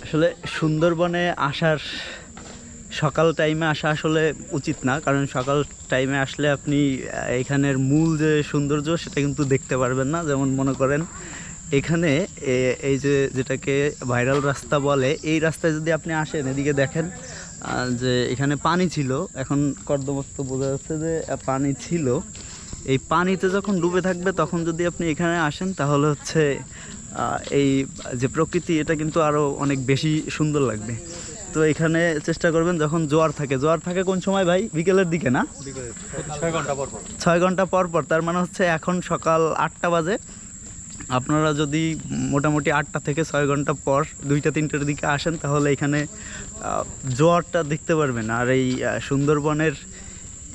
আসলে সুন্দরবনে আসার সকাল টাইমে আসা আসলে উচিত না, কারণ সকাল টাইমে আসলে আপনি এখানের মূল যে সৌন্দর্য সেটা কিন্তু দেখতে পারবেন না। যেমন মনে করেন এখানে এই যে যেটাকে ভাইরাল রাস্তা বলে, এই রাস্তায় যদি আপনি আসেন এদিকে দেখেন যে এখানে পানি ছিল, এখন কর্দমাক্ত বোঝা যাচ্ছে যে পানি ছিল। এই পানিতে যখন ডুবে থাকবে তখন যদি আপনি এখানে আসেন তাহলে হচ্ছে এই যে প্রকৃতি এটা কিন্তু আরও অনেক বেশি সুন্দর লাগবে। তো এখানে চেষ্টা করবেন যখন জোয়ার থাকে। জোয়ার থাকে কোন সময় ভাই? বিকেলের দিকে না? 6 ঘন্টা পর পর। 6 ঘন্টা পর পর, তার মানে হচ্ছে এখন সকাল 8টা বাজে। আপনারা যদি মোটামুটি 8টা থেকে 6 ঘন্টা পর 2টা-3টার দিকে আসেন তাহলে এখানে জোয়ারটা দেখতে পারবেন। আর এই সুন্দরবনের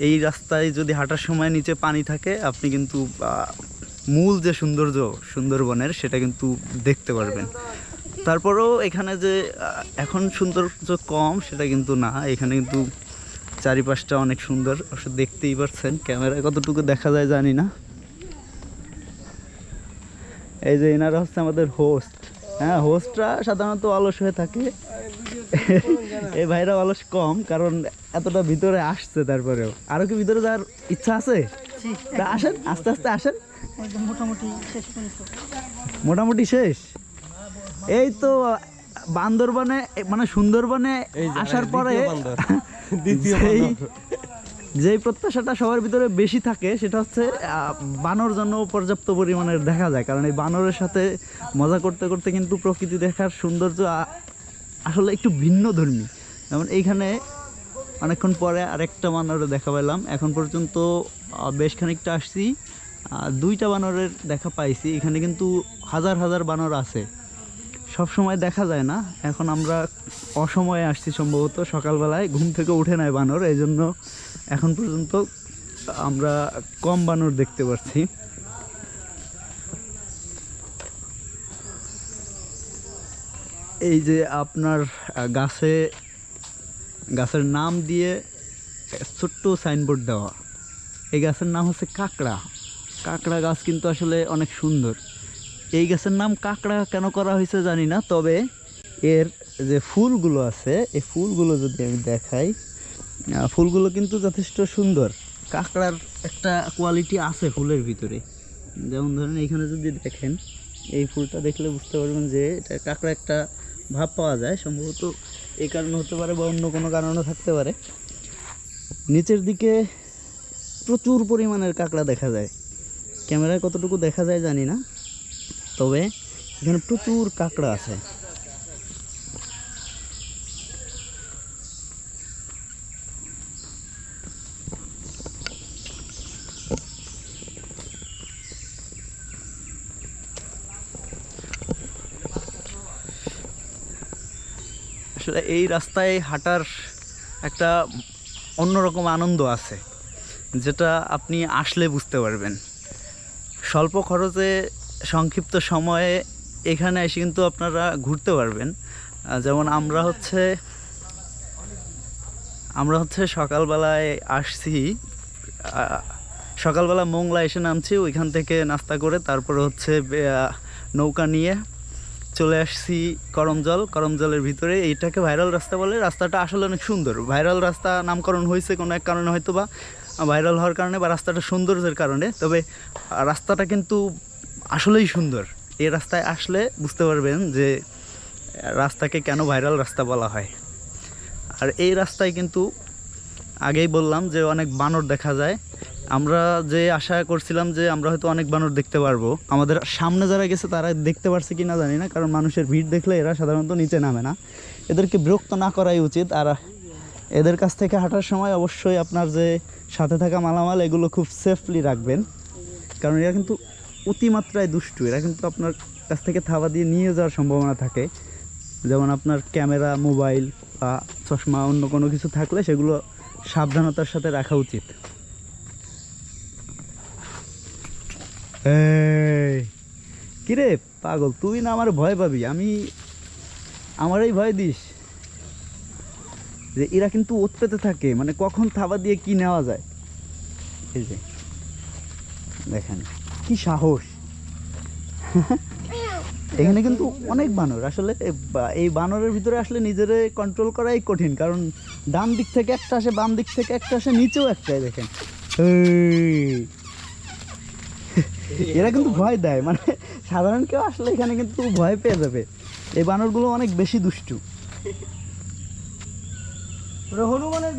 এই রাস্তায় যদি হাঁটার সময় নিচে পানি থাকে আপনি কিন্তু মূল যে সৌন্দর্য সুন্দরবনের সেটা কিন্তু দেখতে পারবেন। তারপরেও এখানে যে এখন সৌন্দর্য কম সেটা কিন্তু না, এখানে কিন্তু চারিপাশটা অনেক সুন্দর। অবশ্য দেখতেই পাচ্ছেন, ক্যামেরায় কতটুকু দেখা যায় জানি না। এই যে এনারা হচ্ছে আমাদের হোস্ট। হ্যাঁ, হোস্টরা সাধারণত অলস হয়ে থাকে, এই ভাইরা অলস কম, কারণ এতটা ভিতরে আসছে। তারপরেও আরো কি ভিতরে যাওয়ার ইচ্ছা আছে? তা আসেন, আস্তে আস্তে আসেন। মোটামুটি শেষ। এই তো বান্দরবনে মানে সুন্দরবনে আসার পরে যেই প্রত্যাশাটা সবার ভিতরে বেশি থাকে সেটা হচ্ছে বানর যেন পর্যাপ্ত পরিমাণের দেখা যায়, কারণ এই বানরের সাথে মজা করতে করতে কিন্তু প্রকৃতি দেখার সৌন্দর্য আসলে একটু ভিন্নধর্মী। যেমন এইখানে অনেকক্ষণ পরে আরেকটা বানরের দেখা পেলাম। এখন পর্যন্ত বেশ খানিকটা আসছি, 2টা বানরের দেখা পাইছি। এখানে কিন্তু হাজার হাজার বানর আছে, সব সময় দেখা যায় না। এখন আমরা অসময়ে আসছি, সম্ভবত সকালবেলায় ঘুম থেকে উঠে নেয় বানর, এই জন্য এখন পর্যন্ত আমরা কম বানর দেখতে পাচ্ছি। এই যে আপনার গাছের নাম দিয়ে ছোট্ট সাইনবোর্ড দেওয়া, এই গাছের নাম হচ্ছে কাঁকড়া। কাঁকড়া গাছ কিন্তু আসলে অনেক সুন্দর। এই গাছের নাম কাঁকড়া কেন করা হয়েছে জানি না, তবে এর যে ফুলগুলো আছে এই ফুলগুলো যদি আমি দেখাই, ফুলগুলো কিন্তু যথেষ্ট সুন্দর। কাঁকড়ার একটা কোয়ালিটি আছে ফুলের ভিতরে। যেমন ধরেন এইখানে যদি দেখেন, এই ফুলটা দেখলে বুঝতে পারবেন যে এটা কাঁকড়া একটা ভাব পাওয়া যায়। সম্ভবত এই কারণে হতে পারে বা অন্য কোনো কারণও থাকতে পারে। নিচের দিকে প্রচুর পরিমাণের কাঁকড়া দেখা যায়, ক্যামেরায় কতটুকু দেখা যায় জানি না, তবে এখানে প্রচুর কাঁকড়া আছে। আসলে এই রাস্তায় হাঁটার একটা অন্যরকম আনন্দ আছে, যেটা আপনি আসলে বুঝতে পারবেন। স্বল্প খরচে সংক্ষিপ্ত সময়ে এখানে এসে কিন্তু আপনারা ঘুরতে পারবেন। যেমন আমরা হচ্ছে সকালবেলায় আসছি, সকালবেলা মোংলা এসে নামছি, ওইখান থেকে নাস্তা করে তারপরে হচ্ছে নৌকা নিয়ে চলে আসছি করমজলের ভিতরে। এইটাকে ভাইরাল রাস্তা বলে। রাস্তাটা আসলে অনেক সুন্দর। ভাইরাল রাস্তা নামকরণ হয়েছে কোনো এক কারণে, হয়তো বা ভাইরাল হওয়ার কারণে বা রাস্তাটা সৌন্দর্যের কারণে, তবে রাস্তাটা কিন্তু আসলেই সুন্দর। এই রাস্তায় আসলে বুঝতে পারবেন যে রাস্তাকে কেন ভাইরাল রাস্তা বলা হয়। আর এই রাস্তায় কিন্তু আগেই বললাম যে অনেক বানর দেখা যায়। আমরা যে আশা করছিলাম যে আমরা হয়তো অনেক বানর দেখতে পারবো, আমাদের সামনে যারা গেছে তারা দেখতে পারছে কি না জানি না, কারণ মানুষের ভিড় দেখলে এরা সাধারণত নিচে নামে না। এদেরকে বিরক্ত না করাই উচিত। আর এদের কাছ থেকে হাঁটার সময় অবশ্যই আপনার যে সাথে থাকা মালামাল এগুলো খুব সেফলি রাখবেন, কারণ এরা কিন্তু অতিমাত্রায় দুষ্টু। এরা কিন্তু আপনার কাছ থেকে থাবা দিয়ে নিয়ে যাওয়ার সম্ভাবনা থাকে। যেমন আপনার ক্যামেরা, মোবাইল বা চশমা অন্য কোনো কিছু থাকলে সেগুলো সাবধানতার সাথে রাখা উচিত। এই কিরে পাগল, তুই না আমার ভয় পাবি, আমারই ভয় দিস। যে এরা কিন্তু ওত পেতে থাকে, মানে কখন থাবা দিয়ে কি নেওয়া যায়। এই যে দেখেন কি সাহস। এখানে কিন্তু অনেক বানর আসলে এই বানরের ভিতরে আসলে নিজেরে কন্ট্রোল করাই কঠিন, কারণ ডান দিক থেকে একটা আসে, বাম দিক থেকে একটা আসে, নিচেও একটাই দেখেন। এই! এরা কিন্তু ভয় দেয়, মানে সাধারণ কেউ আসলে এখানে কিন্তু ভয় পেয়ে যাবে। এই বানরগুলো অনেক বেশি দুষ্টু। হনুমানের